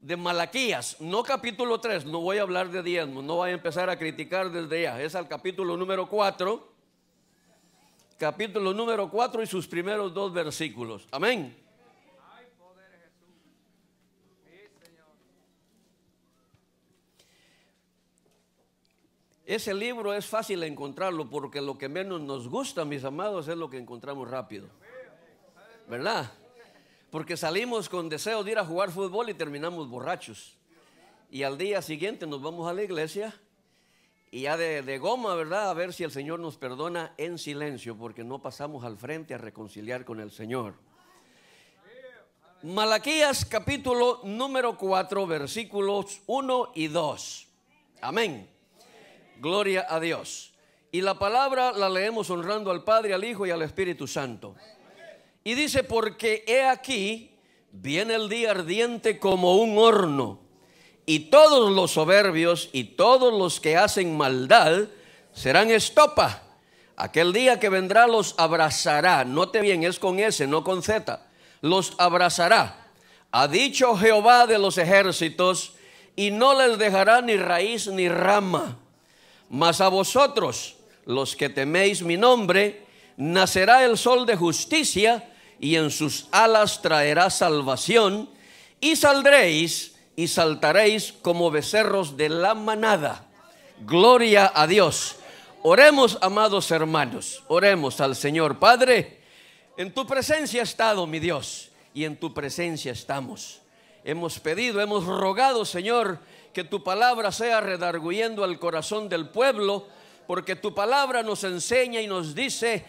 de Malaquías, no capítulo 3, no voy a hablar de diezmos, no voy a empezar a criticar desde ya, es al capítulo número 4, y sus primeros 2 versículos, amén. Ese libro es fácil encontrarlo porque lo que menos nos gusta, mis amados, es lo que encontramos rápido, ¿verdad? Porque salimos con deseo de ir a jugar fútbol y terminamos borrachos. Y al día siguiente nos vamos a la iglesia y ya de goma, ¿verdad? A ver si el Señor nos perdona en silencio, porque no pasamos al frente a reconciliar con el Señor. Malaquías capítulo número 4, versículos 1 y 2. Amén. Gloria a Dios. Y la palabra la leemos honrando al Padre, al Hijo y al Espíritu Santo. Y dice: porque he aquí, viene el día ardiente como un horno, y todos los soberbios y todos los que hacen maldad serán estopa. Aquel día que vendrá los abrazará. Note bien, es con S, no con Z. Los abrazará. Ha dicho Jehová de los ejércitos, y no les dejará ni raíz ni rama. Mas a vosotros, los que teméis mi nombre, nacerá el sol de justicia, y en sus alas traerá salvación, y saldréis y saltaréis como becerros de la manada. Gloria a Dios. Oremos, amados hermanos, oremos al Señor. Padre, en tu presencia he estado, mi Dios, y en tu presencia estamos. Hemos pedido, hemos rogado, Señor, que tu palabra sea redarguyendo al corazón del pueblo, porque tu palabra nos enseña y nos dice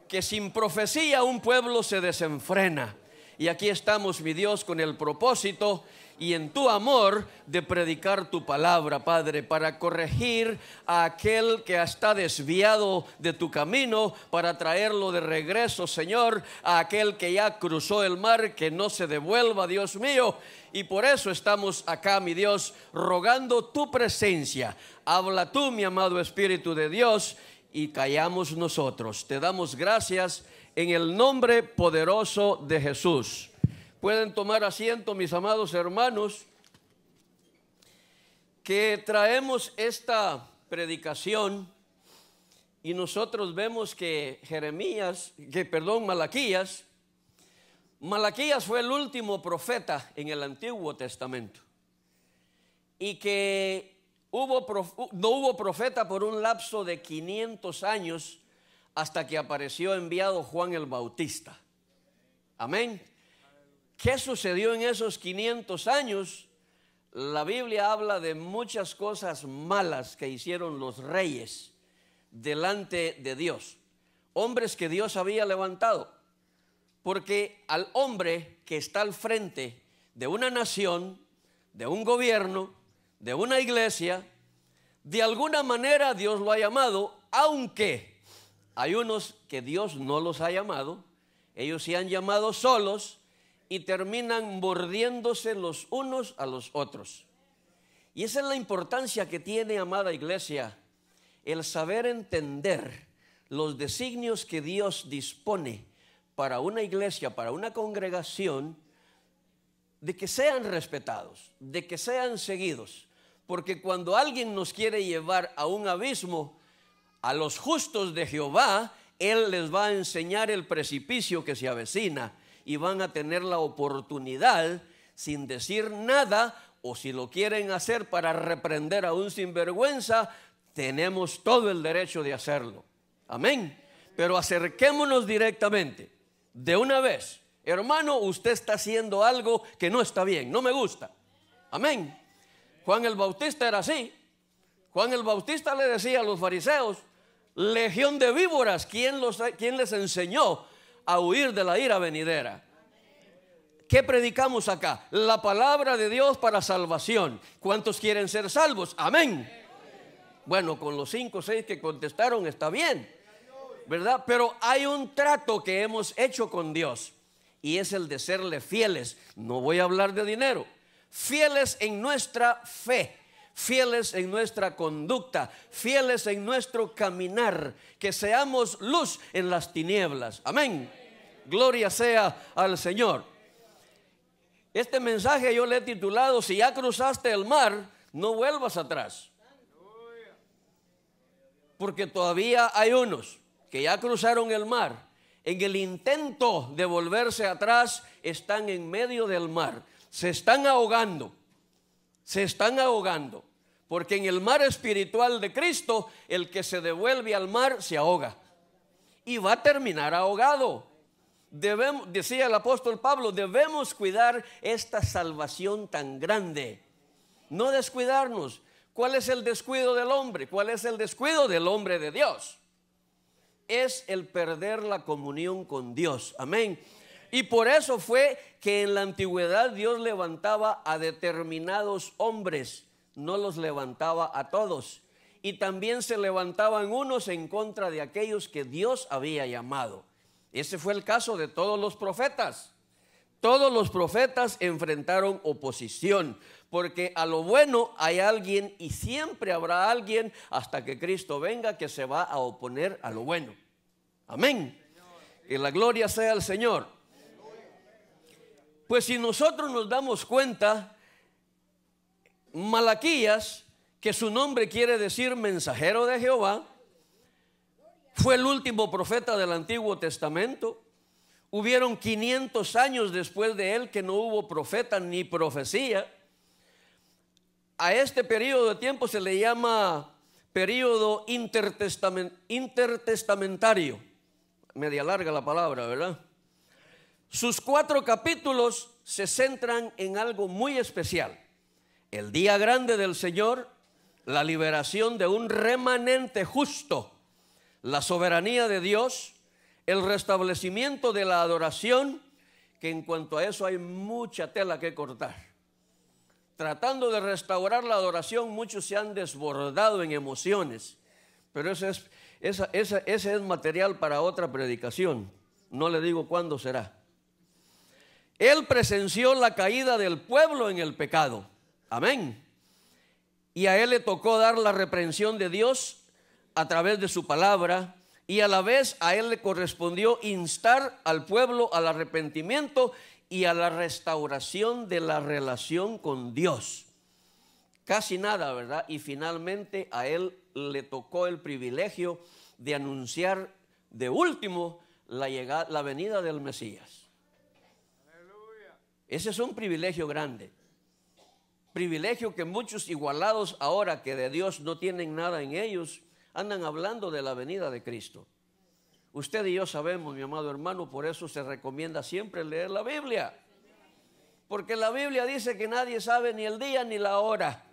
que sin profecía un pueblo se desenfrena. Y aquí estamos, mi Dios, con el propósito y en tu amor de predicar tu palabra, Padre, para corregir a aquel que está desviado de tu camino, para traerlo de regreso, Señor, a aquel que ya cruzó el mar, que no se devuelva, Dios mío. Y por eso estamos acá, mi Dios, rogando tu presencia. Habla tú, mi amado Espíritu de Dios, y callamos nosotros. Te damos gracias en el nombre poderoso de Jesús. Pueden tomar asiento, mis amados hermanos, que traemos esta predicación y nosotros vemos que Malaquías fue el último profeta en el Antiguo Testamento, y que no hubo profeta por un lapso de 500 años hasta que apareció enviado Juan el Bautista. Amén. ¿Qué sucedió en esos 500 años? La Biblia habla de muchas cosas malas que hicieron los reyes delante de Dios, hombres que Dios había levantado, porque al hombre que está al frente de una nación, de un gobierno, de una iglesia, de alguna manera Dios lo ha llamado, aunque hay unos que Dios no los ha llamado, ellos se han llamado solos y terminan mordiéndose los unos a los otros. Y esa es la importancia que tiene, amada iglesia, el saber entender los designios que Dios dispone para una iglesia, para una congregación, de que sean respetados, de que sean seguidos. Porque cuando alguien nos quiere llevar a un abismo, a los justos de Jehová, Él les va a enseñar el precipicio que se avecina, y van a tener la oportunidad, sin decir nada, o si lo quieren hacer para reprender a un sinvergüenza, tenemos todo el derecho de hacerlo. Amén. Pero acerquémonos directamente, de una vez. Hermano, usted está haciendo algo que no está bien, no me gusta. Amén. Juan el Bautista era así. Juan el Bautista le decía a los fariseos: legión de víboras, ¿quién les enseñó a huir de la ira venidera? ¿Qué predicamos acá? La palabra de Dios para salvación. ¿Cuántos quieren ser salvos? Amén. Bueno, con los 5 o 6 que contestaron está bien, ¿verdad? Pero hay un trato que hemos hecho con Dios, y es el de serle fieles. No voy a hablar de dinero. Fieles en nuestra fe, fieles en nuestra conducta, fieles en nuestro caminar, que seamos luz en las tinieblas. Amén. Gloria sea al Señor. Este mensaje yo le he titulado: si ya cruzaste el mar, no vuelvas atrás. Porque todavía hay unos que ya cruzaron el mar. En el intento de volverse atrás, están en medio del mar. Se están ahogando. Se están ahogando. Porque en el mar espiritual de Cristo, el que se devuelve al mar se ahoga. Y va a terminar ahogado. Decía el apóstol Pablo, debemos cuidar esta salvación tan grande. No descuidarnos. ¿Cuál es el descuido del hombre? ¿Cuál es el descuido del hombre de Dios? Es el perder la comunión con Dios. Amén. Y por eso fue que en la antigüedad Dios levantaba a determinados hombres, no los levantaba a todos. Y también se levantaban unos en contra de aquellos que Dios había llamado. Ese fue el caso de todos los profetas. Todos los profetas enfrentaron oposición, porque a lo bueno hay alguien y siempre habrá alguien hasta que Cristo venga que se va a oponer a lo bueno. Amén. Que la gloria sea al Señor. Pues si nosotros nos damos cuenta, Malaquías, que su nombre quiere decir mensajero de Jehová, fue el último profeta del Antiguo Testamento. Hubieron 500 años después de él que no hubo profeta ni profecía. A este periodo de tiempo se le llama periodo intertestamentario. Media larga la palabra, ¿verdad? Sus 4 capítulos se centran en algo muy especial: el día grande del Señor, la liberación de un remanente justo, la soberanía de Dios, el restablecimiento de la adoración, que en cuanto a eso hay mucha tela que cortar. Tratando de restaurar la adoración, muchos se han desbordado en emociones, pero ese es material para otra predicación. No le digo cuándo será. Él presenció la caída del pueblo en el pecado. Amén. Y a él le tocó dar la reprensión de Dios a través de su palabra, y a la vez a él le correspondió instar al pueblo al arrepentimiento y a la restauración de la relación con Dios. Casi nada, ¿verdad? Y finalmente a él le tocó el privilegio de anunciar de último la venida del Mesías. Ese es un privilegio grande. Privilegio que muchos, igualados ahora que de Dios no tienen nada en ellos, andan hablando de la venida de Cristo. Usted y yo sabemos, mi amado hermano, por eso se recomienda siempre leer la Biblia. Porque la Biblia dice que nadie sabe ni el día ni la hora,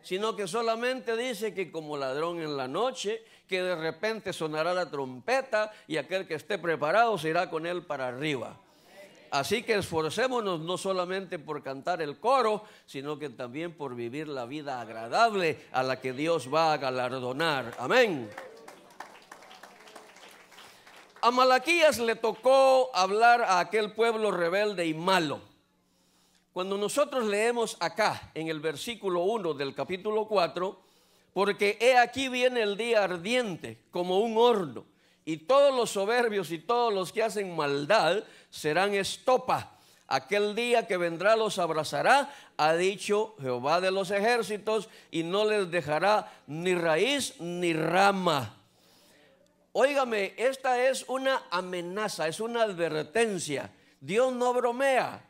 sino que solamente dice que como ladrón en la noche, que de repente sonará la trompeta y aquel que esté preparado se irá con él para arriba. Así que esforcémonos no solamente por cantar el coro, sino que también por vivir la vida agradable a la que Dios va a galardonar. Amén. A Malaquías le tocó hablar a aquel pueblo rebelde y malo. Cuando nosotros leemos acá en el versículo 1 del capítulo 4, porque he aquí viene el día ardiente como un horno, y todos los soberbios y todos los que hacen maldad serán estopa. Aquel día que vendrá los abrazará, ha dicho Jehová de los ejércitos, y no les dejará ni raíz ni rama. Óigame, esta es una amenaza, es una advertencia. Dios no bromea.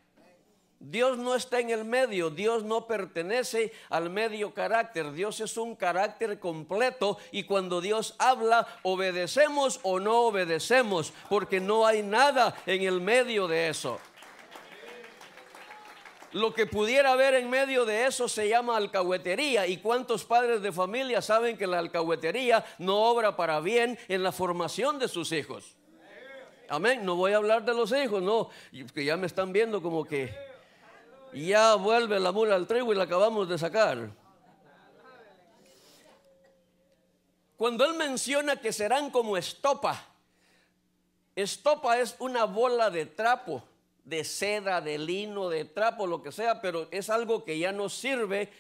Dios no está en el medio, Dios no pertenece al medio carácter. Dios es un carácter completo, y cuando Dios habla, obedecemos o no obedecemos, porque no hay nada en el medio de eso. Lo que pudiera haber en medio de eso se llama alcahuetería. ¿Y cuántos padres de familia saben que la alcahuetería no obra para bien en la formación de sus hijos? Amén. No voy a hablar de los hijos, no, que ya me están viendo como que ya vuelve la mula al trigo y la acabamos de sacar. Cuando él menciona que serán como estopa, estopa es una bola de trapo, de seda, de lino, de trapo, lo que sea, pero es algo que ya no sirve,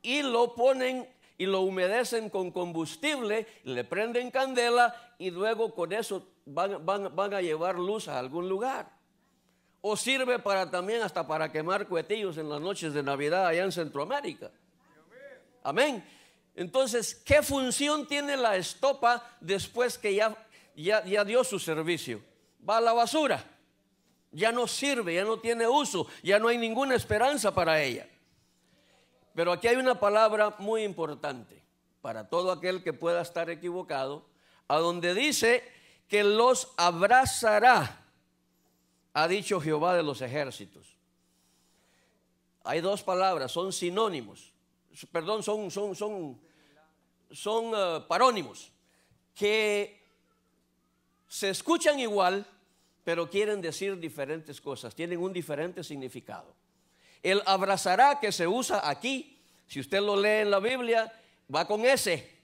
y lo ponen y lo humedecen con combustible, le prenden candela y luego con eso van a llevar luz a algún lugar. ¿O sirve para también hasta para quemar cohetillos en las noches de Navidad allá en Centroamérica? Amén. Entonces, ¿qué función tiene la estopa después que ya dio su servicio? Va a la basura. Ya no sirve, ya no tiene uso, ya no hay ninguna esperanza para ella. Pero aquí hay una palabra muy importante para todo aquel que pueda estar equivocado, a donde dice que los abrazará, ha dicho Jehová de los ejércitos. Hay dos palabras, son sinónimos, perdón, son parónimos, que se escuchan igual, pero quieren decir diferentes cosas, tienen un diferente significado. El abrazará que se usa aquí, si usted lo lee en la Biblia, va con ese.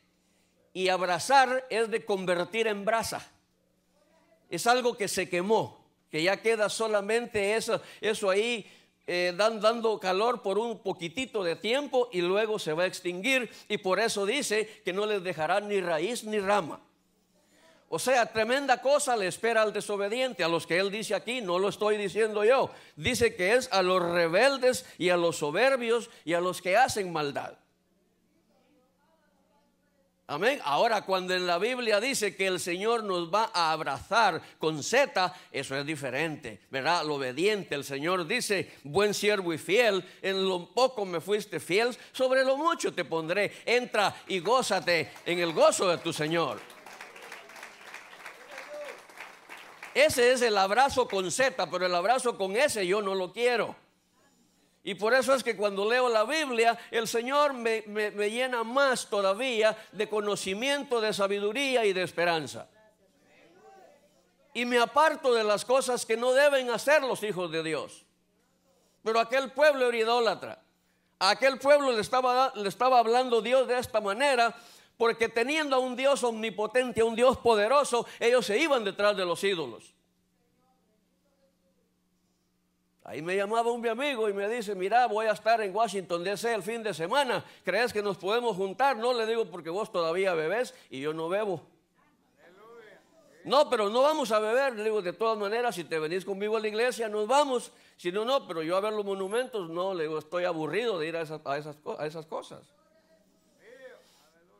Y abrazar es de convertir en brasa. Es algo que se quemó, que ya queda solamente eso ahí dando calor por un poquitito de tiempo y luego se va a extinguir. Y por eso dice que no les dejará ni raíz ni rama. O sea, tremenda cosa le espera al desobediente, a los que él dice aquí, no lo estoy diciendo yo. Dice que es a los rebeldes y a los soberbios y a los que hacen maldad. Amén. Ahora, cuando en la Biblia dice que el Señor nos va a abrazar con Z, eso es diferente, ¿verdad? Lo obediente, el Señor dice, buen siervo y fiel, en lo poco me fuiste fiel, sobre lo mucho te pondré. Entra y gózate en el gozo de tu Señor. Ese es el abrazo con Z, pero el abrazo con S yo no lo quiero. Y por eso es que cuando leo la Biblia, el Señor me llena más todavía de conocimiento, de sabiduría y de esperanza. Y me aparto de las cosas que no deben hacer los hijos de Dios. Pero aquel pueblo era idólatra. A aquel pueblo le estaba hablando Dios de esta manera, porque teniendo a un Dios omnipotente, a un Dios poderoso, ellos se iban detrás de los ídolos. Ahí me llamaba un mi amigo y me dice, mira, voy a estar en Washington DC el fin de semana, ¿crees que nos podemos juntar? No, le digo, porque vos todavía bebés y yo no bebo. No, pero no vamos a beber. Le digo, de todas maneras, si te venís conmigo a la iglesia, nos vamos. Si no, no, pero yo a ver los monumentos, no, le digo, estoy aburrido de ir a esas cosas.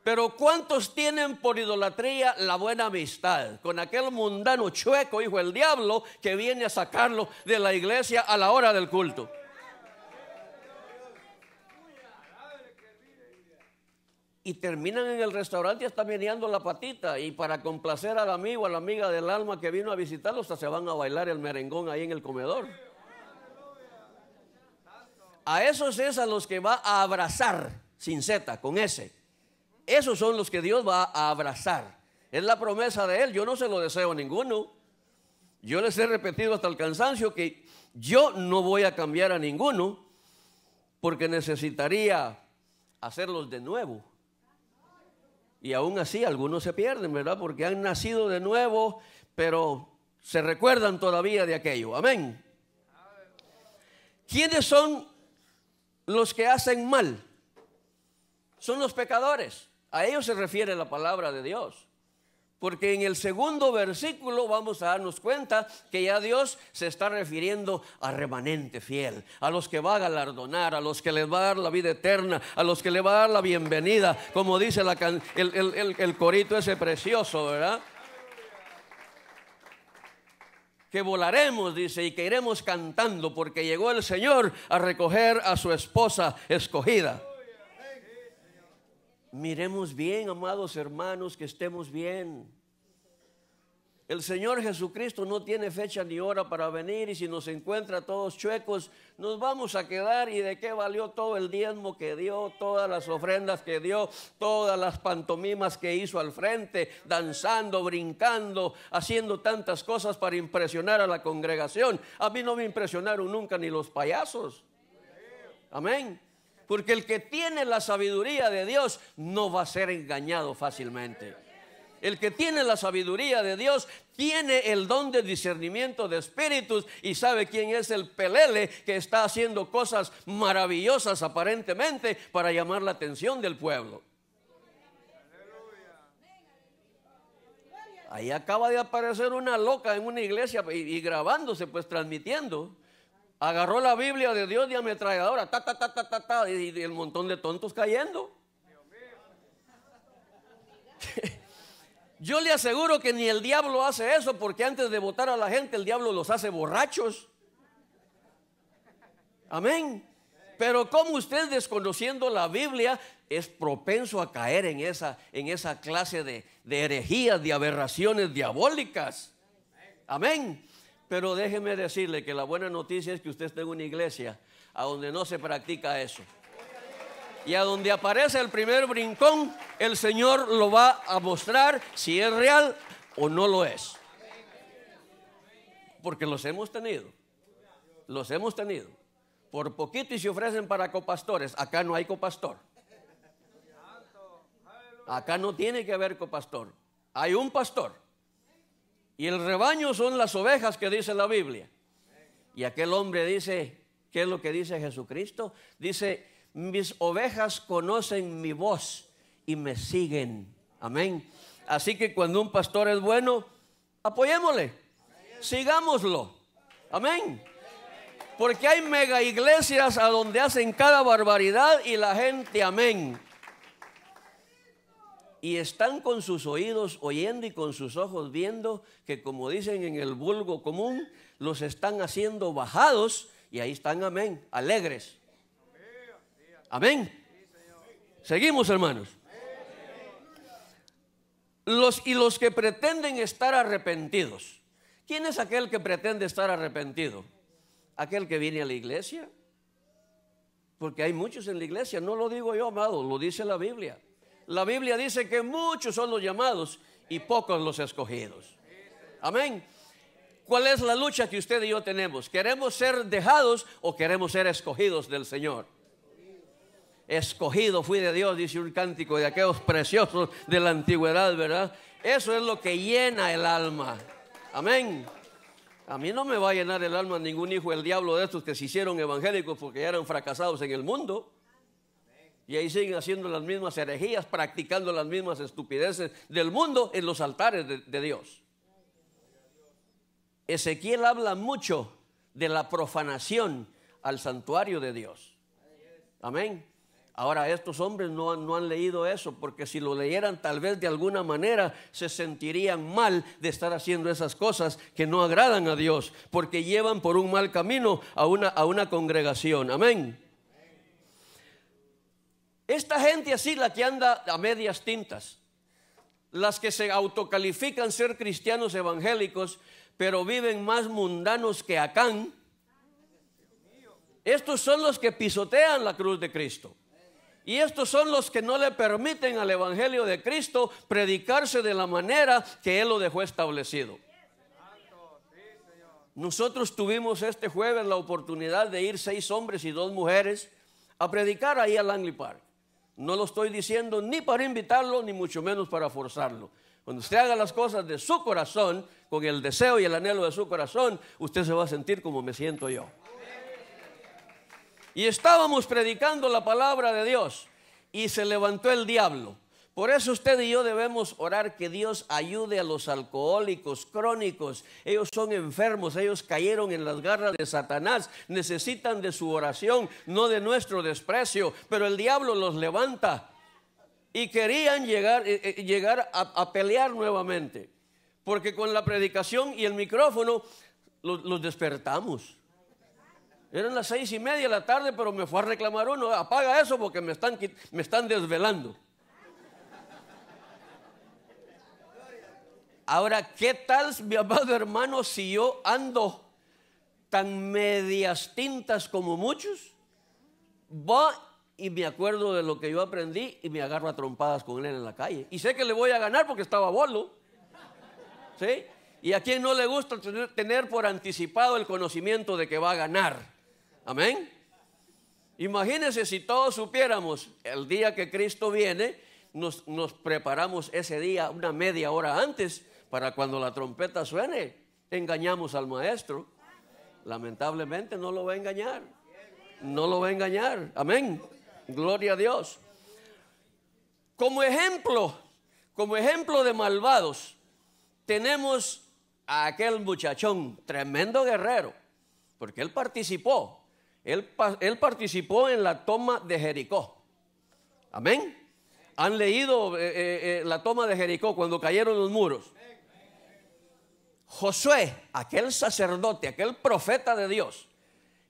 Pero ¿cuántos tienen por idolatría la buena amistad con aquel mundano chueco, hijo del diablo, que viene a sacarlo de la iglesia a la hora del culto? Y terminan en el restaurante hasta meneando la patita, y para complacer al amigo, a la amiga del alma que vino a visitarlo, hasta se van a bailar el merengón ahí en el comedor. A esos es a los que va a abrazar, sin Z, con S. Esos son los que Dios va a abrazar. Es la promesa de Él. Yo no se lo deseo a ninguno. Yo les he repetido hasta el cansancio que yo no voy a cambiar a ninguno, porque necesitaría hacerlos de nuevo. Y aún así algunos se pierden, ¿verdad? Porque han nacido de nuevo, pero se recuerdan todavía de aquello. Amén. ¿Quiénes son los que hacen mal? Son los pecadores. A ellos se refiere la palabra de Dios. Porque en el segundo versículo vamos a darnos cuenta que ya Dios se está refiriendo a remanente fiel, a los que va a galardonar, a los que les va a dar la vida eterna, a los que le va a dar la bienvenida, como dice el corito ese precioso, ¿verdad? Que volaremos, dice, y que iremos cantando, porque llegó el Señor a recoger a su esposa escogida. Miremos bien, amados hermanos, que estemos bien. El Señor Jesucristo no tiene fecha ni hora para venir, y si nos encuentra todos chuecos, nos vamos a quedar. ¿Y de qué valió todo el diezmo que dio, todas las ofrendas que dio, todas las pantomimas que hizo al frente, danzando, brincando, haciendo tantas cosas para impresionar a la congregación? A mí no me impresionaron nunca ni los payasos. Amén. Porque el que tiene la sabiduría de Dios no va a ser engañado fácilmente. El que tiene la sabiduría de Dios tiene el don de discernimiento de espíritus y sabe quién es el pelele que está haciendo cosas maravillosas aparentemente para llamar la atención del pueblo. Ahí acaba de aparecer una loca en una iglesia y grabándose, pues transmitiendo. Agarró la Biblia de Dios de ametralladora, ta, ta, ta, ta, ta, ta, y el montón de tontos cayendo. Yo le aseguro que ni el diablo hace eso, porque antes de votar a la gente, el diablo los hace borrachos. Amén. Pero como usted, desconociendo la Biblia, es propenso a caer en esa clase de herejías, de aberraciones diabólicas. Amén. Pero déjeme decirle que la buena noticia es que usted está en una iglesia a donde no se practica eso. Y a donde aparece el primer brincón, el Señor lo va a mostrar si es real o no lo es. Porque los hemos tenido. Los hemos tenido. Por poquito y se ofrecen para copastores. Acá no hay copastor. Acá no tiene que haber copastor. Hay un pastor. Y el rebaño son las ovejas que dice la Biblia. Y aquel hombre dice, ¿qué es lo que dice Jesucristo? Dice, mis ovejas conocen mi voz y me siguen. Amén. Así que cuando un pastor es bueno, apoyémosle. Sigámoslo. Amén. Porque hay mega iglesias a donde hacen cada barbaridad y la gente, amén. Y están con sus oídos oyendo y con sus ojos viendo que, como dicen en el vulgo común, los están haciendo bajados y ahí están, amén, alegres. Amén. Seguimos, hermanos. Los que pretenden estar arrepentidos. ¿Quién es aquel que pretende estar arrepentido? Aquel que viene a la iglesia. Porque hay muchos en la iglesia, no lo digo yo, amado, lo dice la Biblia. La Biblia dice que muchos son los llamados y pocos los escogidos. Amén. ¿Cuál es la lucha que usted y yo tenemos? ¿Queremos ser dejados o queremos ser escogidos del Señor? Escogido fui de Dios, dice un cántico de aquellos preciosos de la antigüedad, ¿verdad? Eso es lo que llena el alma. Amén. A mí no me va a llenar el alma ningún hijo del diablo de estos que se hicieron evangélicos porque ya eran fracasados en el mundo. Y ahí siguen haciendo las mismas herejías, practicando las mismas estupideces del mundo en los altares de Dios. Ezequiel habla mucho de la profanación al santuario de Dios. Amén. Ahora estos hombres no han leído eso, porque si lo leyeran tal vez de alguna manera se sentirían mal de estar haciendo esas cosas que no agradan a Dios, porque llevan por un mal camino a una congregación. Amén. Esta gente así, la que anda a medias tintas, las que se autocalifican ser cristianos evangélicos, pero viven más mundanos que Acán, estos son los que pisotean la cruz de Cristo. Y estos son los que no le permiten al evangelio de Cristo predicarse de la manera que Él lo dejó establecido. Nosotros tuvimos este jueves la oportunidad de ir 6 hombres y 2 mujeres a predicar ahí a Langley Park. No lo estoy diciendo ni para invitarlo, ni mucho menos para forzarlo. Cuando usted haga las cosas de su corazón, con el deseo y el anhelo de su corazón, usted se va a sentir como me siento yo. Y estábamos predicando la palabra de Dios y se levantó el diablo. Por eso usted y yo debemos orar que Dios ayude a los alcohólicos crónicos. Ellos son enfermos, ellos cayeron en las garras de Satanás. Necesitan de su oración, no de nuestro desprecio. Pero el diablo los levanta y querían llegar a pelear nuevamente. Porque con la predicación y el micrófono los despertamos. Eran las 6:30 de la tarde, pero me fue a reclamar uno: apaga eso porque me están desvelando. Ahora, ¿qué tal, mi amado hermano, si yo ando tan medias tintas como muchos? Va y me acuerdo de lo que yo aprendí y me agarro a trompadas con él en la calle. Y sé que le voy a ganar porque estaba bolo. ¿Sí? Y a quien no le gusta tener por anticipado el conocimiento de que va a ganar. Amén. Imagínense si todos supiéramos el día que Cristo viene, nos preparamos ese día una media hora antes para cuando la trompeta suene, engañamos al maestro. Lamentablemente no lo va a engañar. No lo va a engañar. Amén. Gloria a Dios. Como ejemplo de malvados, tenemos a aquel muchachón, tremendo guerrero, porque él participó. Él participó en la toma de Jericó. Amén. Han leído la toma de Jericó cuando cayeron los muros. Josué, aquel sacerdote, aquel profeta de Dios,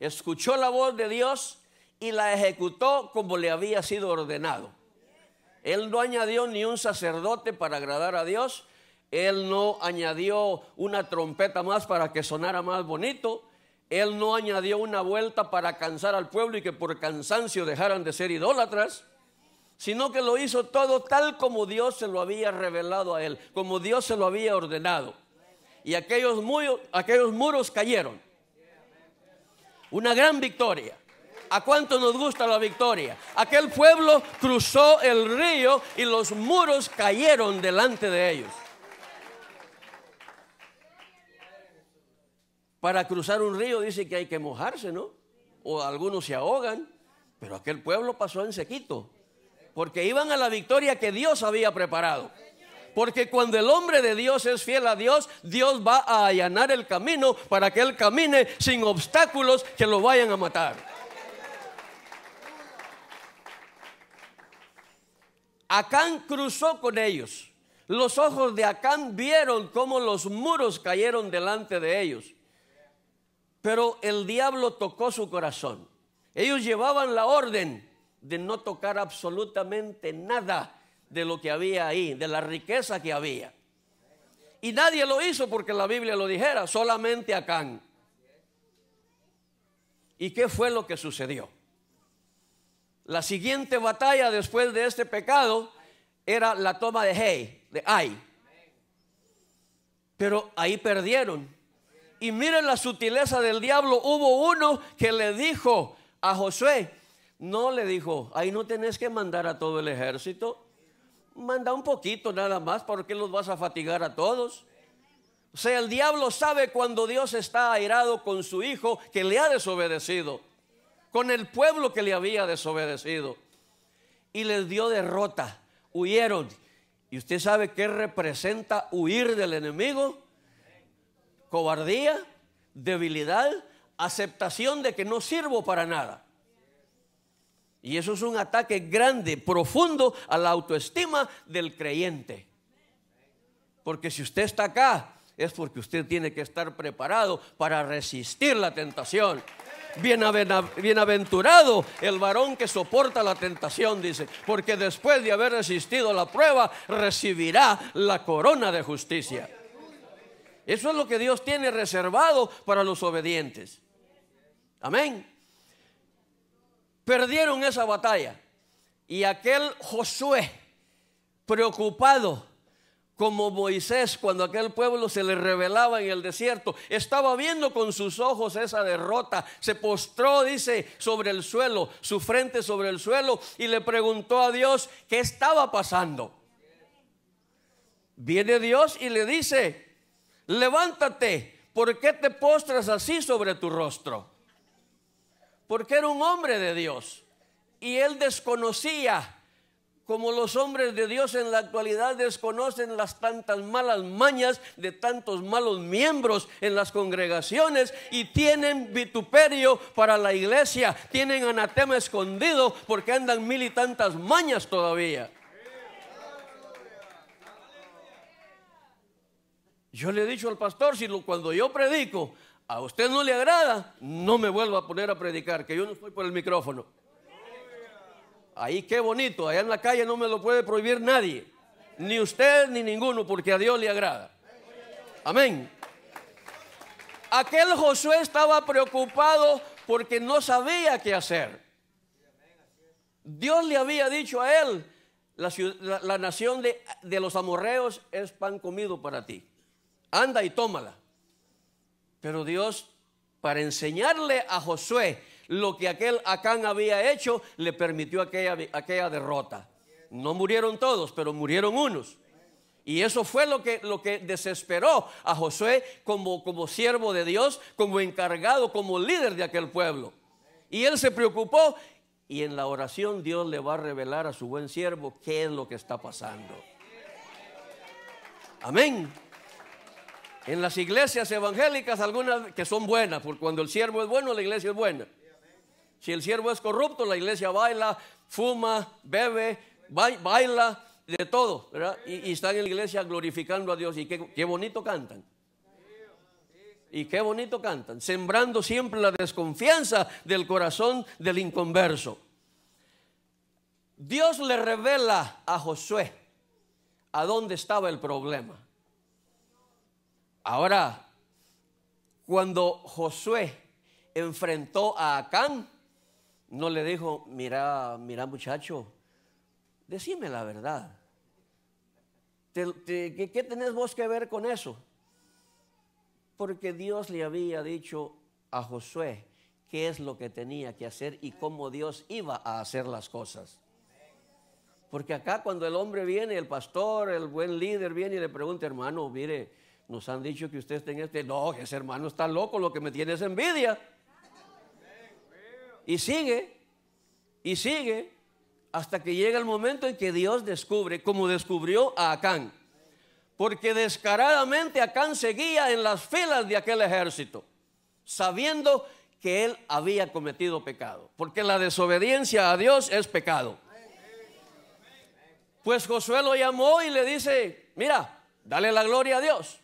escuchó la voz de Dios y la ejecutó como le había sido ordenado. Él no añadió ni un sacerdote para agradar a Dios. Él no añadió una trompeta más para que sonara más bonito. Él no añadió una vuelta para cansar al pueblo y que por cansancio dejaran de ser idólatras, sino que lo hizo todo tal como Dios se lo había revelado a él, como Dios se lo había ordenado. Y aquellos muros cayeron. Una gran victoria. ¿A cuánto nos gusta la victoria? Aquel pueblo cruzó el río y los muros cayeron delante de ellos. Para cruzar un río dice que hay que mojarse, ¿no? O algunos se ahogan, pero aquel pueblo pasó en sequito, porque iban a la victoria que Dios había preparado. Porque cuando el hombre de Dios es fiel a Dios, Dios va a allanar el camino para que él camine sin obstáculos que lo vayan a matar. Acán cruzó con ellos. Los ojos de Acán vieron cómo los muros cayeron delante de ellos. Pero el diablo tocó su corazón. Ellos llevaban la orden de no tocar absolutamente nada de lo que había ahí, de la riqueza que había. Y nadie lo hizo porque la Biblia lo dijera, solamente Acán. ¿Y qué fue lo que sucedió? La siguiente batalla después de este pecado era la toma de Ai. Pero ahí perdieron. Y miren la sutileza del diablo. Hubo uno que le dijo a Josué, no le dijo, ahí no tenés que mandar a todo el ejército, manda un poquito nada más, porque los vas a fatigar a todos. O sea, el diablo sabe cuando Dios está airado con su hijo que le ha desobedecido, con el pueblo que le había desobedecido, y les dio derrota, huyeron. ¿Y usted sabe qué representa huir del enemigo? Cobardía, debilidad, aceptación de que no sirvo para nada. Y eso es un ataque grande, profundo a la autoestima del creyente. Porque si usted está acá, es porque usted tiene que estar preparado para resistir la tentación. Bienaventurado el varón que soporta la tentación, dice, porque después de haber resistido la prueba, recibirá la corona de justicia. Eso es lo que Dios tiene reservado para los obedientes. Amén. Perdieron esa batalla. Y aquel Josué, preocupado como Moisés cuando aquel pueblo se le rebelaba en el desierto, estaba viendo con sus ojos esa derrota. Se postró, dice, sobre el suelo, su frente sobre el suelo, y le preguntó a Dios qué estaba pasando. Viene Dios y le dice, levántate, ¿por qué te postras así sobre tu rostro? Porque era un hombre de Dios y él desconocía, como los hombres de Dios en la actualidad desconocen las tantas malas mañas de tantos malos miembros en las congregaciones, y tienen vituperio para la iglesia, tienen anatema escondido porque andan mil y tantas mañas todavía. Yo le he dicho al pastor, si cuando yo predico a usted no le agrada, no me vuelva a poner a predicar, que yo no estoy por el micrófono. Ahí qué bonito, allá en la calle no me lo puede prohibir nadie, ni usted ni ninguno, porque a Dios le agrada. Amén. Aquel Josué estaba preocupado porque no sabía qué hacer. Dios le había dicho a él, la nación de los amorreos es pan comido para ti, anda y tómala. Pero Dios, para enseñarle a Josué lo que aquel Acán había hecho, le permitió aquella derrota. No murieron todos, pero murieron unos. Y eso fue lo que desesperó a Josué como siervo de Dios, como encargado, como líder de aquel pueblo. Y él se preocupó, y en la oración Dios le va a revelar a su buen siervo qué es lo que está pasando. Amén. En las iglesias evangélicas, algunas que son buenas, porque cuando el siervo es bueno, la iglesia es buena. Si el siervo es corrupto, la iglesia baila, fuma, bebe, baila, de todo, ¿verdad? Y están en la iglesia glorificando a Dios. Y qué bonito cantan. Y qué bonito cantan, sembrando siempre la desconfianza del corazón del inconverso. Dios le revela a Josué a dónde estaba el problema. Ahora, cuando Josué enfrentó a Acán, no le dijo, mira muchacho, decime la verdad. ¿Qué tenés vos que ver con eso? Porque Dios le había dicho a Josué qué es lo que tenía que hacer y cómo Dios iba a hacer las cosas. Porque acá cuando el hombre viene, el pastor, el buen líder viene y le pregunta, hermano, mire, nos han dicho que usted está en este. No, ese hermano está loco, lo que me tiene es envidia. Y sigue, hasta que llega el momento en que Dios descubre, como descubrió a Acán. Porque descaradamente Acán seguía en las filas de aquel ejército, sabiendo que él había cometido pecado. Porque la desobediencia a Dios es pecado. Pues Josué lo llamó y le dice, mira, dale la gloria a Dios.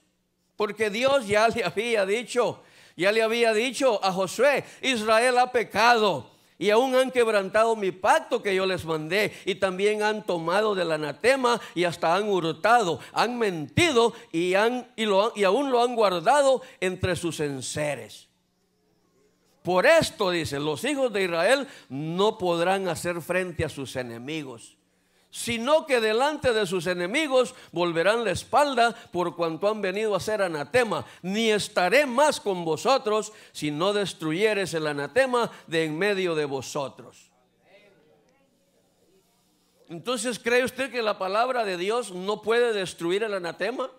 Porque Dios ya le había dicho a Josué, Israel ha pecado. Y aún han quebrantado mi pacto que yo les mandé. Y también han tomado del anatema y hasta han hurtado, han mentido y aún lo han guardado entre sus enseres. Por esto, dice, los hijos de Israel no podrán hacer frente a sus enemigos, sino que delante de sus enemigos volverán la espalda por cuanto han venido a ser anatema. Ni estaré más con vosotros si no destruyeres el anatema de en medio de vosotros. Entonces, ¿cree usted que la palabra de Dios no puede destruir el anatema?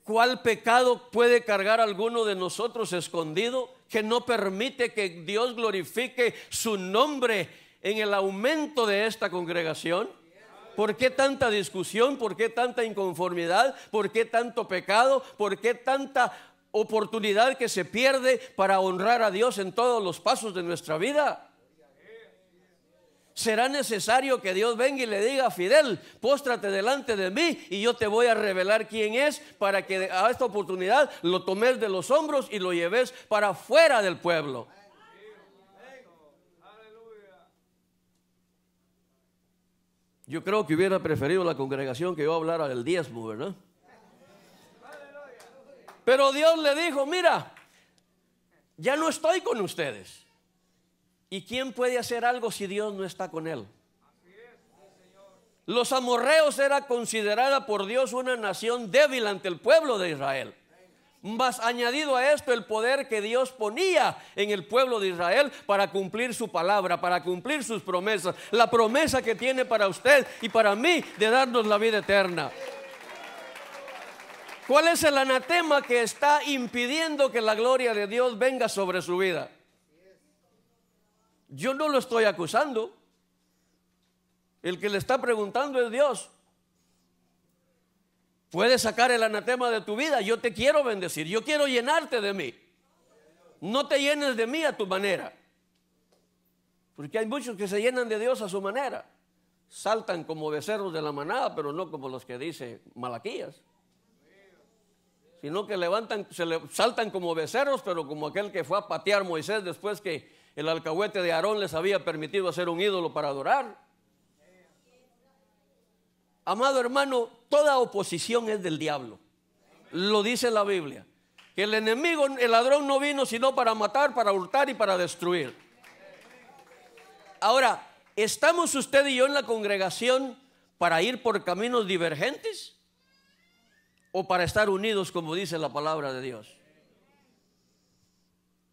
¿Cuál pecado puede cargar alguno de nosotros escondido que no permite que Dios glorifique su nombre en el aumento de esta congregación? ¿Por qué tanta discusión? ¿Por qué tanta inconformidad? ¿Por qué tanto pecado? ¿Por qué tanta oportunidad que se pierde para honrar a Dios en todos los pasos de nuestra vida? ¿Será necesario que Dios venga y le diga a Fidel, póstrate delante de mí y yo te voy a revelar quién es, para que a esta oportunidad lo tomes de los hombros y lo lleves para fuera del pueblo? Yo creo que hubiera preferido la congregación que yo hablara del diezmo, ¿verdad? Pero Dios le dijo, mira, ya no estoy con ustedes. ¿Y quién puede hacer algo si Dios no está con él? Los amorreos era considerada por Dios una nación débil ante el pueblo de Israel. Más añadido a esto, el poder que Dios ponía en el pueblo de Israel para cumplir su palabra, para cumplir sus promesas. La promesa que tiene para usted y para mí de darnos la vida eterna. ¿Cuál es el anatema que está impidiendo que la gloria de Dios venga sobre su vida? Yo no lo estoy acusando. El que le está preguntando es Dios. Puedes sacar el anatema de tu vida. Yo te quiero bendecir, yo quiero llenarte de mí. No te llenes de mí a tu manera, porque hay muchos que se llenan de Dios a su manera. Saltan como becerros de la manada, pero no como los que dice Malaquías, sino que saltan como becerros, pero como aquel que fue a patear Moisés después que el alcahuete de Aarón les había permitido hacer un ídolo para adorar. Amado hermano, toda oposición es del diablo. Lo dice la Biblia, que el enemigo, el ladrón, no vino sino para matar, para hurtar y para destruir. Ahora, ¿estamos usted y yo en la congregación para ir por caminos divergentes o para estar unidos como dice la palabra de Dios?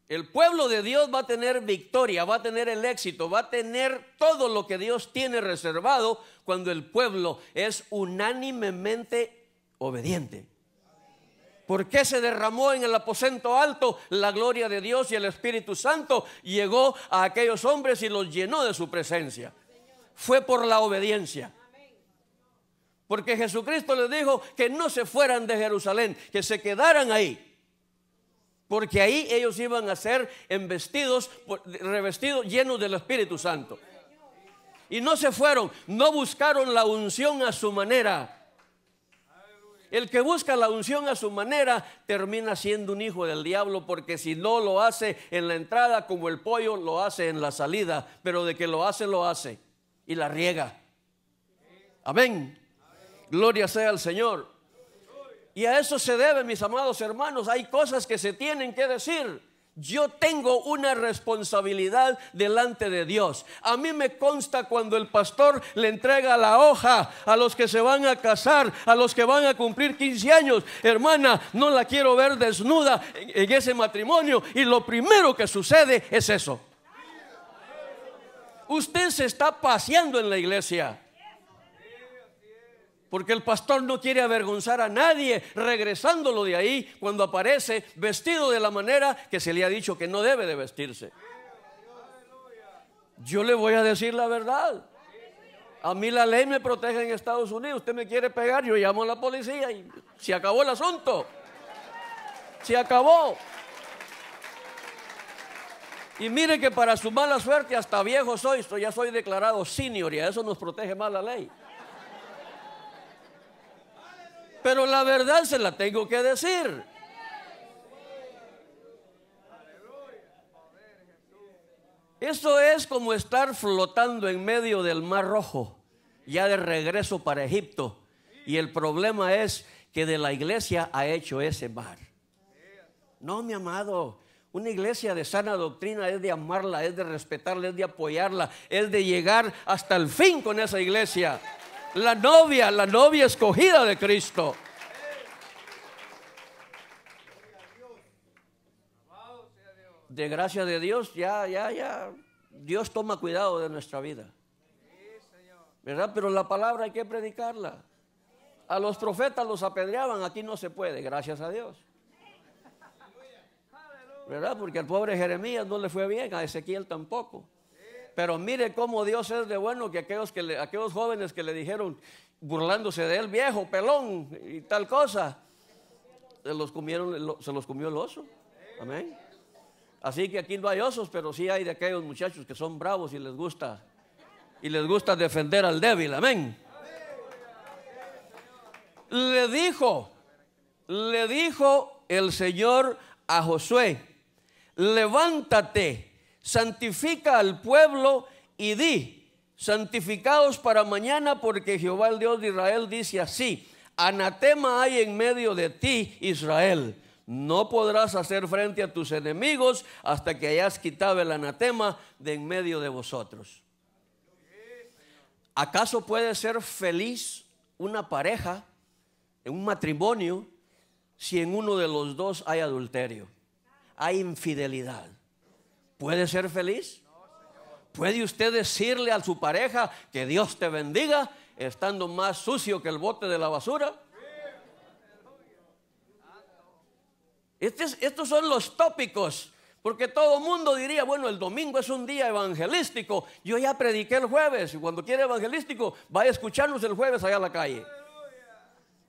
El pueblo de Dios va a tener victoria, va a tener el éxito, va a tener todo lo que Dios tiene reservado cuando el pueblo es unánimemente obediente. ¿Por qué se derramó en el aposento alto la gloria de Dios y el Espíritu Santo llegó a aquellos hombres y los llenó de su presencia? Fue por la obediencia. Porque Jesucristo les dijo que no se fueran de Jerusalén, que se quedaran ahí. Porque ahí ellos iban a ser revestidos, llenos del Espíritu Santo. Y no se fueron, no buscaron la unción a su manera. El que busca la unción a su manera termina siendo un hijo del diablo, porque si no lo hace en la entrada, como el pollo lo hace en la salida, pero de que lo hace y la riega. Amén. Gloria sea al Señor. Y a eso se debe, mis amados hermanos. Hay cosas que se tienen que decir. Yo tengo una responsabilidad delante de Dios. A mí me consta cuando el pastor le entrega la hoja a los que se van a casar, a los que van a cumplir 15 años. Hermana, no la quiero ver desnuda en ese matrimonio. Y lo primero que sucede es eso. Usted se está paseando en la iglesia, porque el pastor no quiere avergonzar a nadie, regresándolo de ahí cuando aparece vestido de la manera que se le ha dicho que no debe de vestirse. Yo le voy a decir la verdad. A mí la ley me protege en Estados Unidos. Usted me quiere pegar, yo llamo a la policía y se acabó el asunto. Se acabó. Y mire que para su mala suerte hasta viejo ya soy declarado senior, y a eso nos protege más la ley. Pero la verdad se la tengo que decir. Eso es como estar flotando en medio del Mar Rojo, ya de regreso para Egipto. Y el problema es que de la iglesia ha hecho ese mar. No, mi amado, una iglesia de sana doctrina es de amarla, es de respetarla, es de apoyarla, es de llegar hasta el fin con esa iglesia. La novia escogida de Cristo. De gracia de Dios, ya Dios toma cuidado de nuestra vida, ¿verdad? Pero la palabra hay que predicarla. A los profetas los apedreaban, aquí no se puede, gracias a Dios, ¿verdad? Porque al pobre Jeremías no le fue bien, a Ezequiel tampoco. Pero mire cómo Dios es de bueno, que aquellos jóvenes que le dijeron, burlándose de él, viejo, pelón y tal cosa, se los comió el oso. Amén. Así que aquí no hay osos, pero sí hay de aquellos muchachos que son bravos y les gusta defender al débil. Amén. Le dijo el Señor a Josué: levántate, santifica al pueblo y di: santificaos para mañana, porque Jehová el Dios de Israel dice así: anatema hay en medio de ti, Israel. No podrás hacer frente a tus enemigos hasta que hayas quitado el anatema de en medio de vosotros. ¿Acaso puede ser feliz una pareja en un matrimonio si en uno de los dos hay adulterio, hay infidelidad? ¿Puede ser feliz? ¿Puede usted decirle a su pareja que Dios te bendiga estando más sucio que el bote de la basura? Estos son los tópicos, porque todo mundo diría, bueno, el domingo es un día evangelístico, yo ya prediqué el jueves, y cuando quiere evangelístico, vaya a escucharnos el jueves allá a la calle.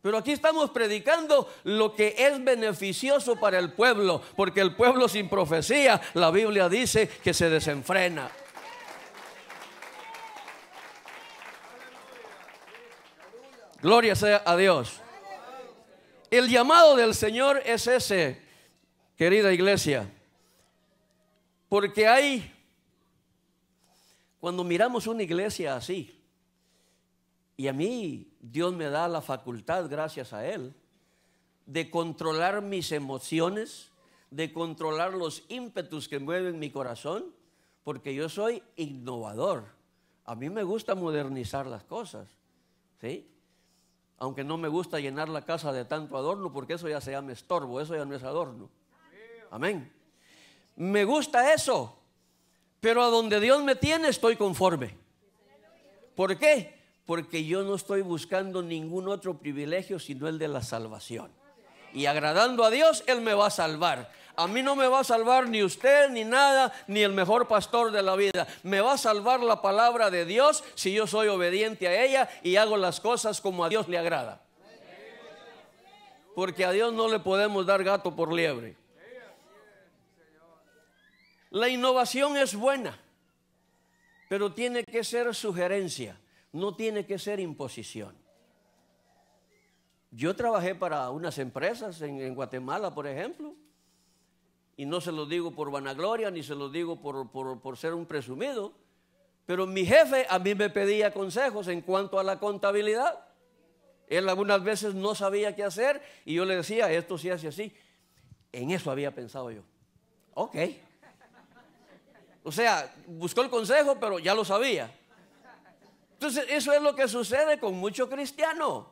Pero aquí estamos predicando lo que es beneficioso para el pueblo, porque el pueblo sin profecía, la Biblia dice que se desenfrena. Gloria sea a Dios. El llamado del Señor es ese, querida iglesia, porque cuando miramos una iglesia así, y a mí Dios me da la facultad, gracias a Él, de controlar mis emociones, de controlar los ímpetus que mueven mi corazón, porque yo soy innovador. A mí me gusta modernizar las cosas, ¿sí? Aunque no me gusta llenar la casa de tanto adorno, porque eso ya se llama estorbo, eso ya no es adorno. Amén. Me gusta eso, pero a donde Dios me tiene estoy conforme. ¿Por qué? Porque yo no estoy buscando ningún otro privilegio sino el de la salvación. Y agradando a Dios, Él me va a salvar. A mí no me va a salvar ni usted, ni nada, ni el mejor pastor de la vida. Me va a salvar la palabra de Dios si yo soy obediente a ella y hago las cosas como a Dios le agrada. Porque a Dios no le podemos dar gato por liebre. La innovación es buena, pero tiene que ser sugerencia, no tiene que ser imposición. Yo trabajé para unas empresas en Guatemala, por ejemplo, y no se los digo por vanagloria, ni se los digo por ser un presumido, pero mi jefe a mí me pedía consejos en cuanto a la contabilidad. Él algunas veces no sabía qué hacer y yo le decía, esto se hace así. En eso había pensado yo. Ok. O sea, buscó el consejo, pero ya lo sabía. Entonces, eso es lo que sucede con muchos cristianos.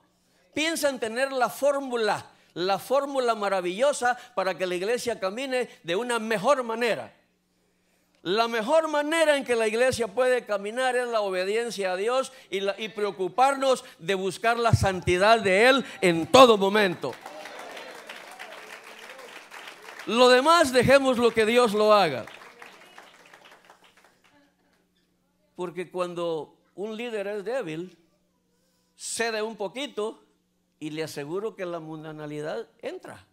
Piensan tener la fórmula maravillosa para que la iglesia camine de una mejor manera. La mejor manera en que la iglesia puede caminar es la obediencia a Dios y preocuparnos de buscar la santidad de Él en todo momento. Lo demás dejemos lo que Dios lo haga. Porque cuando un líder es débil, cede un poquito y le aseguro que la mundanalidad entra.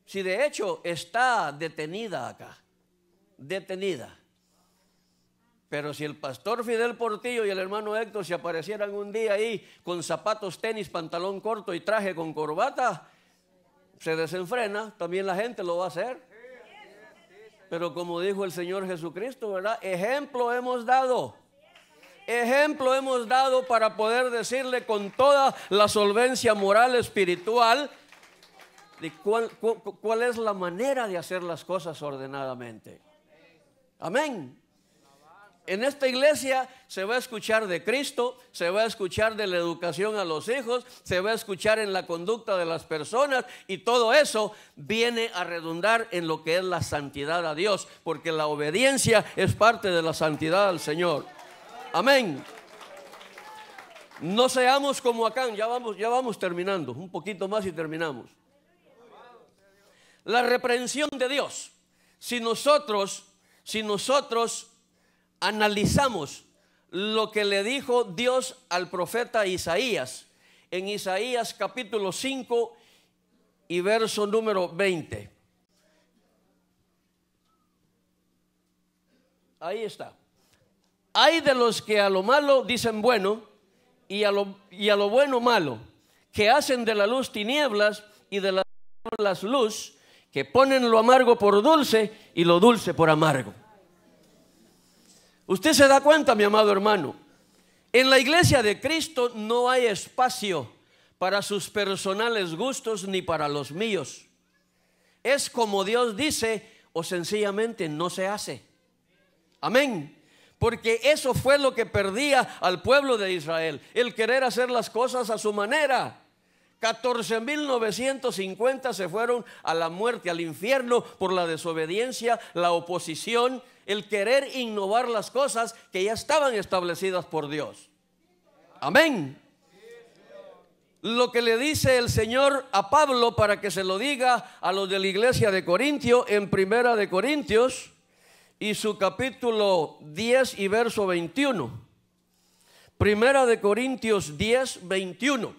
Si de hecho está detenida acá, detenida. Pero si el pastor Fidel Portillo y el hermano Héctor se aparecieran un día ahí con zapatos, tenis, pantalón corto y traje con corbata, se desenfrena, también la gente lo va a hacer. Pero como dijo el Señor Jesucristo, ¿verdad? Ejemplo hemos dado. Ejemplo hemos dado para poder decirle con toda la solvencia moral, espiritual, de cuál es la manera de hacer las cosas ordenadamente. Amén. En esta iglesia se va a escuchar de Cristo, se va a escuchar de la educación a los hijos, se va a escuchar en la conducta de las personas, y todo eso viene a redundar en lo que es la santidad a Dios, porque la obediencia es parte de la santidad al Señor. Amén. No seamos como Acán. Ya vamos terminando, un poquito más y terminamos. La reprensión de Dios. Si nosotros analizamos lo que le dijo Dios al profeta Isaías, en Isaías capítulo 5 y verso número 20. Ahí está. Hay de los que a lo malo dicen bueno y a lo bueno malo, que hacen de la luz tinieblas y de las tinieblas luz, que ponen lo amargo por dulce y lo dulce por amargo. Usted se da cuenta, mi amado hermano, en la iglesia de Cristo no hay espacio para sus personales gustos ni para los míos. Es como Dios dice o sencillamente no se hace. Amén. Porque eso fue lo que perdía al pueblo de Israel, el querer hacer las cosas a su manera. 14,950 se fueron a la muerte, al infierno, por la desobediencia, la oposición, el querer innovar las cosas que ya estaban establecidas por Dios. Amén. Lo que le dice el Señor a Pablo para que se lo diga a los de la iglesia de Corintio, en Primera de Corintios y su capítulo 10 y verso 21. Primera de Corintios 10, 21.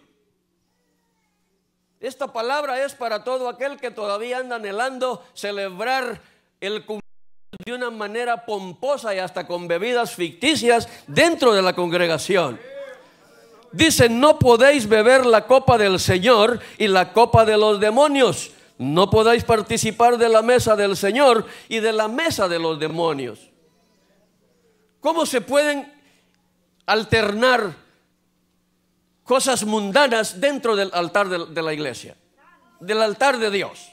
Esta palabra es para todo aquel que todavía anda anhelando celebrar el cumpleaños de una manera pomposa y hasta con bebidas ficticias dentro de la congregación. Dice: no podéis beber la copa del Señor y la copa de los demonios. No podéis participar de la mesa del Señor y de la mesa de los demonios. ¿Cómo se pueden alternar cosas mundanas dentro del altar de la iglesia, del altar de Dios?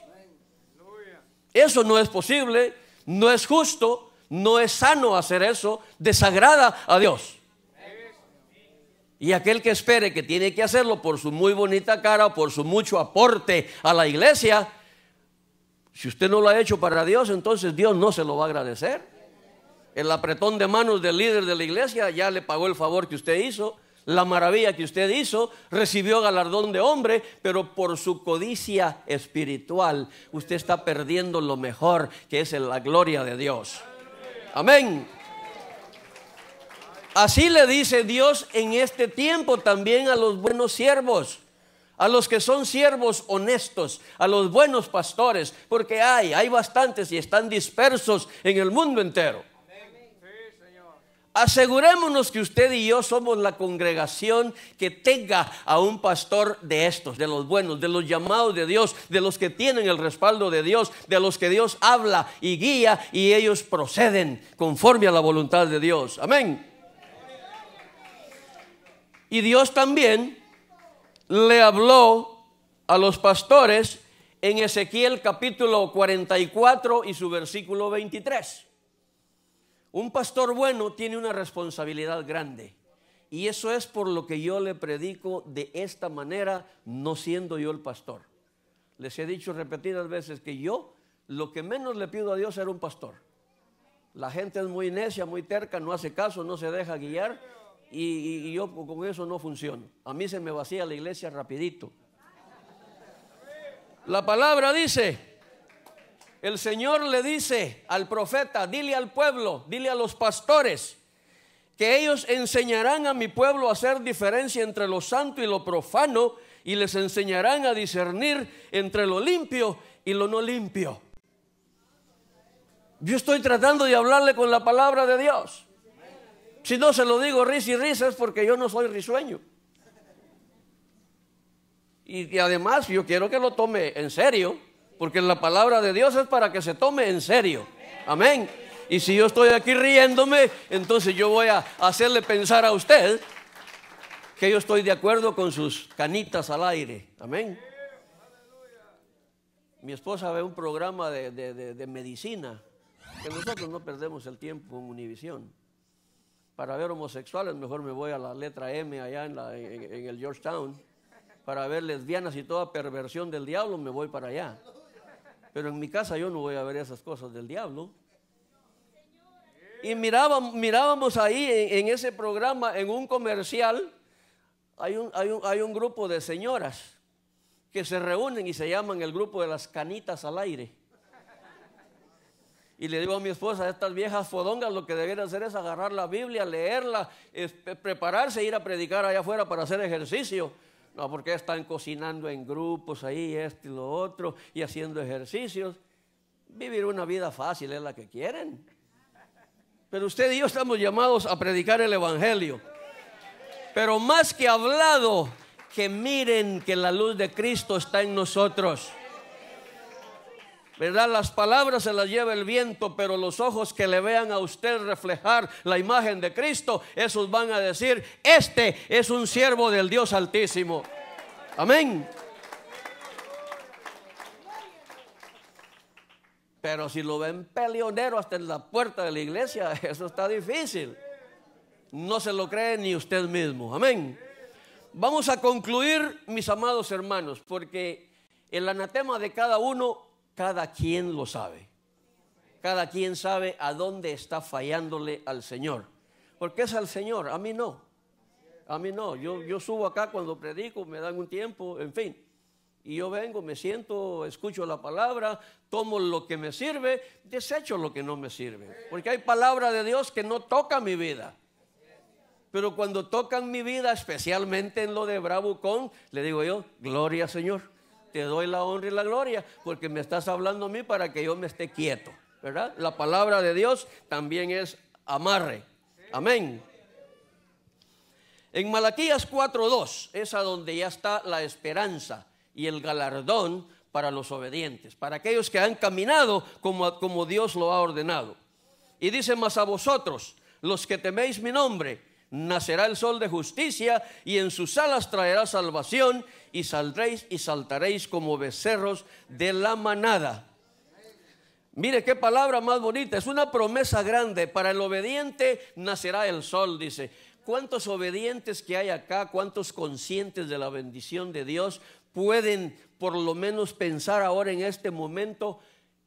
Eso no es posible, no es justo, no es sano hacer eso, desagrada a Dios. Y aquel que espere que tiene que hacerlo por su muy bonita cara o por su mucho aporte a la iglesia, si usted no lo ha hecho para Dios, entonces Dios no se lo va a agradecer. El apretón de manos del líder de la iglesia ya le pagó el favor que usted hizo. la maravilla que usted hizo, recibió galardón de hombre, pero por su codicia espiritual usted está perdiendo lo mejor, que es la gloria de Dios. Amén. Así le dice Dios en este tiempo también a los buenos siervos, a los que son siervos honestos, a los buenos pastores, porque hay bastantes y están dispersos en el mundo entero. Asegurémonos que usted y yo somos la congregación que tenga a un pastor de estos, de los buenos, de los llamados de Dios, de los que tienen el respaldo de Dios, de los que Dios habla y guía y ellos proceden conforme a la voluntad de Dios. Amén. Y Dios también le habló a los pastores en Ezequiel capítulo 44 y su versículo 23. Un pastor bueno tiene una responsabilidad grande, y eso es por lo que yo le predico de esta manera, no siendo yo el pastor. Les he dicho repetidas veces que yo lo que menos le pido a Dios era un pastor. La gente es muy necia, muy terca, no hace caso, no se deja guiar, y yo con eso no funciono. A mí se me vacía la iglesia rapidito. La palabra dice, el Señor le dice al profeta, dile al pueblo, dile a los pastores, que ellos enseñarán a mi pueblo a hacer diferencia entre lo santo y lo profano, y les enseñarán a discernir entre lo limpio y lo no limpio. Yo estoy tratando de hablarle con la palabra de Dios. Si no se lo digo risa y risas, porque yo no soy risueño. Y además yo quiero que lo tome en serio, porque la palabra de Dios es para que se tome en serio. Amén. Y si yo estoy aquí riéndome, entonces yo voy a hacerle pensar a usted que yo estoy de acuerdo con sus canitas al aire. Amén. Mi esposa ve un programa de medicina, que nosotros no perdemos el tiempo en Univisión. Para ver homosexuales mejor me voy a la letra M allá en el Georgetown. Para ver lesbianas y toda perversión del diablo me voy para allá. Pero en mi casa yo no voy a ver esas cosas del diablo. Y mirábamos ahí en ese programa, en un comercial, hay un grupo de señoras que se reúnen y se llaman el grupo de las canitas al aire. Y le digo a mi esposa, estas viejas fodongas lo que deberían hacer es agarrar la Biblia, leerla, prepararse e ir a predicar allá afuera para hacer ejercicio. No, porque están cocinando en grupos ahí, esto y lo otro, y haciendo ejercicios. Vivir una vida fácil es la que quieren. Pero usted y yo estamos llamados a predicar el evangelio. Pero más que hablado, que miren que la luz de Cristo está en nosotros. ¿Verdad? Las palabras se las lleva el viento, pero los ojos que le vean a usted reflejar la imagen de Cristo, esos van a decir, este es un siervo del Dios Altísimo. Amén. Pero si lo ven peleonero hasta en la puerta de la iglesia, eso está difícil. No se lo cree ni usted mismo. Amén. Vamos a concluir, mis amados hermanos, porque el anatema de cada uno, cada quien lo sabe. Cada quien sabe a dónde está fallándole al Señor. Porque es al Señor, a mí no. A mí no. Yo subo acá cuando predico, me dan un tiempo, en fin. Y yo vengo, me siento, escucho la palabra, tomo lo que me sirve, desecho lo que no me sirve. Porque hay palabra de Dios que no toca mi vida. Pero cuando tocan mi vida, especialmente en lo de Bravucón, le digo yo, gloria Señor. Te doy la honra y la gloria porque me estás hablando a mí para que yo me esté quieto, ¿verdad? La palabra de Dios también es amarre. Amén. En Malaquías 4:2 es a donde ya está la esperanza y el galardón para los obedientes, para aquellos que han caminado como Dios lo ha ordenado. Y dice, mas a vosotros, los que teméis mi nombre, nacerá el sol de justicia y en sus alas traerá salvación y saldréis y saltaréis como becerros de la manada. Mire qué palabra más bonita, es una promesa grande. Para el obediente nacerá el sol, dice. ¿Cuántos obedientes que hay acá, cuántos conscientes de la bendición de Dios pueden por lo menos pensar ahora en este momento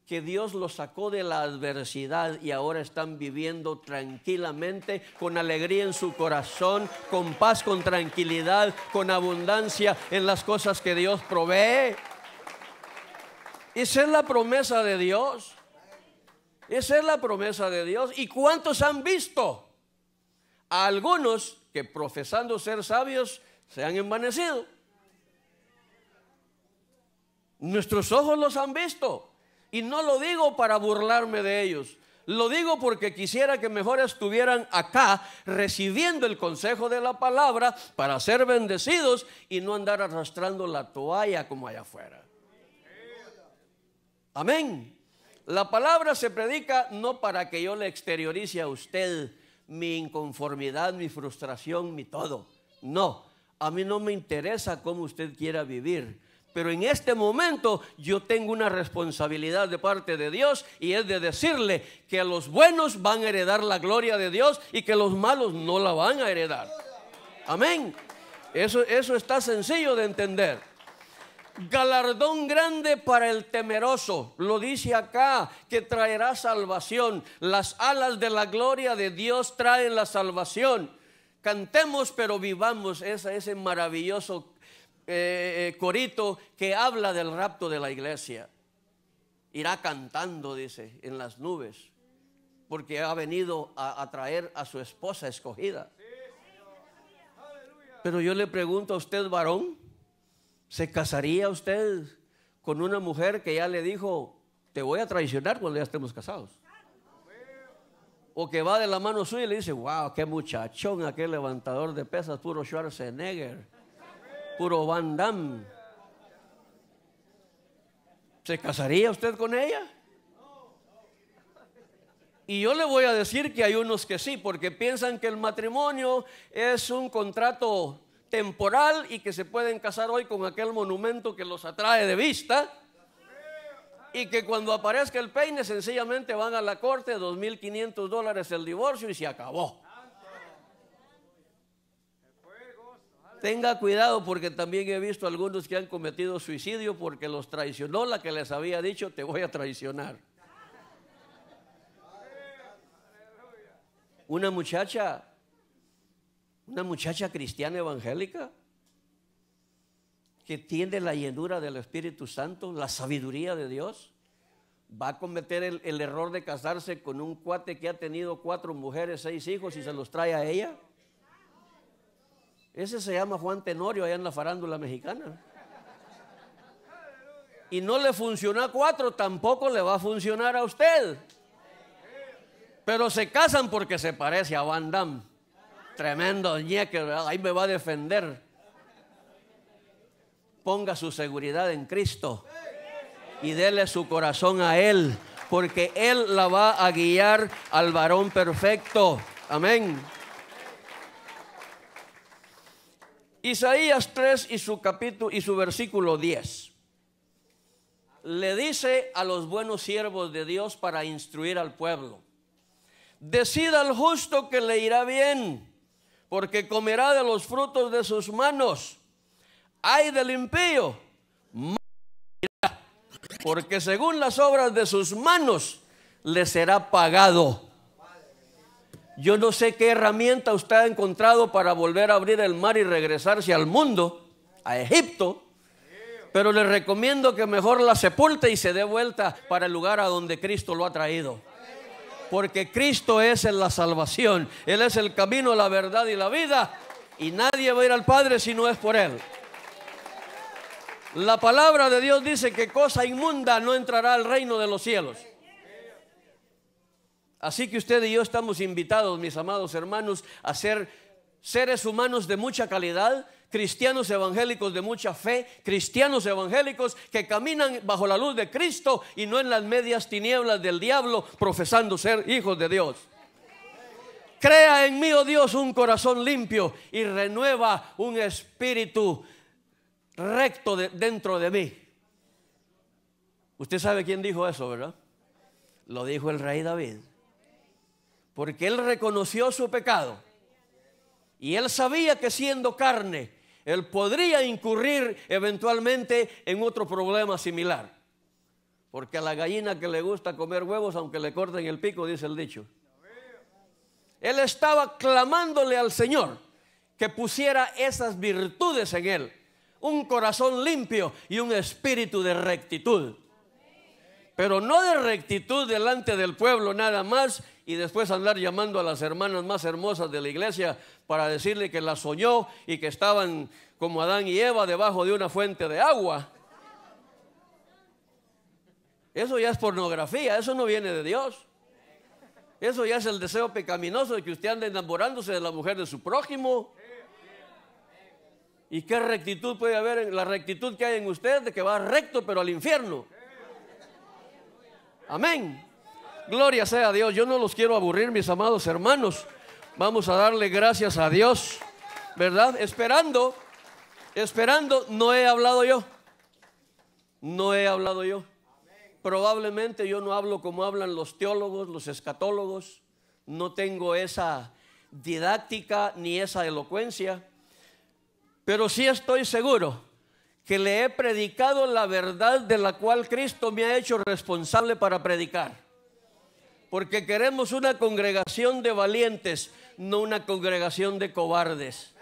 que Dios los sacó de la adversidad y ahora están viviendo tranquilamente, con alegría en su corazón, con paz, con tranquilidad, con abundancia en las cosas que Dios provee? Esa es la promesa de Dios. Esa es la promesa de Dios. ¿Y cuántos han visto? A algunos que profesando ser sabios se han envanecido. Nuestros ojos los han visto. Y no lo digo para burlarme de ellos. Lo digo porque quisiera que mejor estuvieran acá recibiendo el consejo de la palabra para ser bendecidos y no andar arrastrando la toalla como allá afuera. Amén. La palabra se predica no para que yo le exteriorice a usted mi inconformidad, mi frustración, mi todo. No, a mí no me interesa cómo usted quiera vivir. Pero en este momento yo tengo una responsabilidad de parte de Dios, y es de decirle que a los buenos van a heredar la gloria de Dios y que los malos no la van a heredar. Amén. Eso está sencillo de entender. Galardón grande para el temeroso, lo dice acá, que traerá salvación. Las alas de la gloria de Dios traen la salvación. Cantemos pero vivamos ese maravilloso corito que habla del rapto de la iglesia. Irá cantando, dice, en las nubes, porque ha venido a traer a su esposa escogida. Pero yo le pregunto a usted, varón, ¿se casaría usted con una mujer que ya le dijo, te voy a traicionar cuando ya estemos casados? O que va de la mano suya y le dice, wow, qué muchachón, aquel levantador de pesas, puro Schwarzenegger, puro Van Damme. ¿Se casaría usted con ella? Y yo le voy a decir que hay unos que sí, porque piensan que el matrimonio es un contrato temporal y que se pueden casar hoy con aquel monumento que los atrae de vista, y que cuando aparezca el peine sencillamente van a la corte, $2,500 el divorcio y se acabó. Tenga cuidado, porque también he visto algunos que han cometido suicidio porque los traicionó la que les había dicho, te voy a traicionar. Una muchacha cristiana evangélica que tiene la llenura del Espíritu Santo, la sabiduría de Dios, va a cometer el error de casarse con un cuate que ha tenido 4 mujeres, 6 hijos y se los trae a ella. Ese se llama Juan Tenorio allá en la farándula mexicana. Y no le funcionó a 4, tampoco le va a funcionar a usted. Pero se casan porque se parece a Van Damme. Tremendo ñeque, ahí me va a defender. Ponga su seguridad en Cristo y dele su corazón a Él, porque Él la va a guiar al varón perfecto. Amén. Isaías 3 y su versículo 10 le dice a los buenos siervos de Dios para instruir al pueblo: decida al justo que le irá bien, porque comerá de los frutos de sus manos. Ay del impío, morirá, porque según las obras de sus manos le será pagado. Yo no sé qué herramienta usted ha encontrado para volver a abrir el mar y regresarse al mundo, a Egipto, pero le recomiendo que mejor la sepulte y se dé vuelta para el lugar a donde Cristo lo ha traído. Porque Cristo es la salvación, Él es el camino, la verdad y la vida, y nadie va a ir al Padre si no es por Él. La palabra de Dios dice que cosa inmunda no entrará al reino de los cielos. Así que usted y yo estamos invitados, mis amados hermanos, a ser seres humanos de mucha calidad, cristianos evangélicos de mucha fe, cristianos evangélicos que caminan bajo la luz de Cristo y no en las medias tinieblas del diablo, profesando ser hijos de Dios. Crea en mí, oh Dios, un corazón limpio y renueva un espíritu recto dentro de mí. Usted sabe quién dijo eso, ¿verdad? Lo dijo el rey David. Porque él reconoció su pecado y él sabía que siendo carne, él podría incurrir eventualmente en otro problema similar. Porque a la gallina que le gusta comer huevos, aunque le corten el pico, dice el dicho. Él estaba clamándole al Señor que pusiera esas virtudes en él. Un corazón limpio y un espíritu de rectitud. Pero no de rectitud delante del pueblo nada más y después andar llamando a las hermanas más hermosas de la iglesia para decirle que las soñó y que estaban como Adán y Eva debajo de una fuente de agua. Eso ya es pornografía, eso no viene de Dios. Eso ya es el deseo pecaminoso de que usted ande enamorándose de la mujer de su prójimo. ¿Y qué rectitud puede haber en la rectitud que hay en usted de que va recto pero al infierno? Amén. Gloria sea a Dios. Yo no los quiero aburrir, mis amados hermanos. Vamos a darle gracias a Dios, ¿verdad? Esperando, no he hablado yo. No he hablado yo. Probablemente yo no hablo como hablan los teólogos, los escatólogos. No tengo esa didáctica ni esa elocuencia. Pero sí estoy seguro que le he predicado la verdad de la cual Cristo me ha hecho responsable para predicar. Porque queremos una congregación de valientes, no una congregación de cobardes.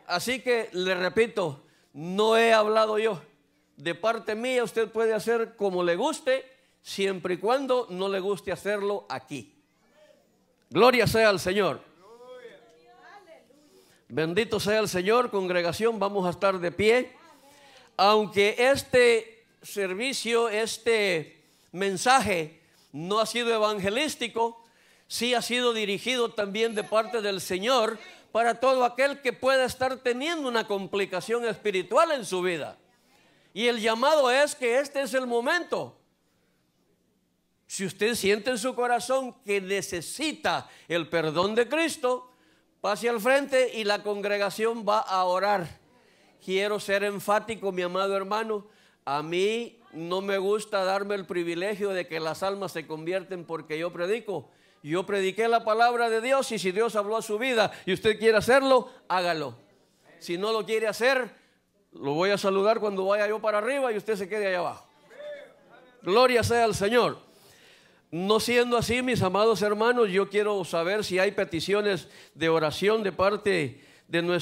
Así que le repito, no he hablado yo. De parte mía usted puede hacer como le guste, siempre y cuando no le guste hacerlo aquí. Gloria sea al Señor. Bendito sea el Señor. Congregación, vamos a estar de pie. Aunque este servicio, este mensaje no ha sido evangelístico, sí ha sido dirigido también de parte del Señor para todo aquel que pueda estar teniendo una complicación espiritual en su vida. Y el llamado es que este es el momento. Si usted siente en su corazón que necesita el perdón de Cristo, pase al frente y la congregación va a orar. Quiero ser enfático, mi amado hermano. A mí no me gusta darme el privilegio de que las almas se convierten porque yo predico. Yo prediqué la palabra de Dios y si Dios habló a su vida y usted quiere hacerlo, hágalo. Si no lo quiere hacer, lo voy a saludar cuando vaya yo para arriba y usted se quede allá abajo. Gloria sea al Señor. No siendo así, mis amados hermanos, yo quiero saber si hay peticiones de oración de parte de nuestro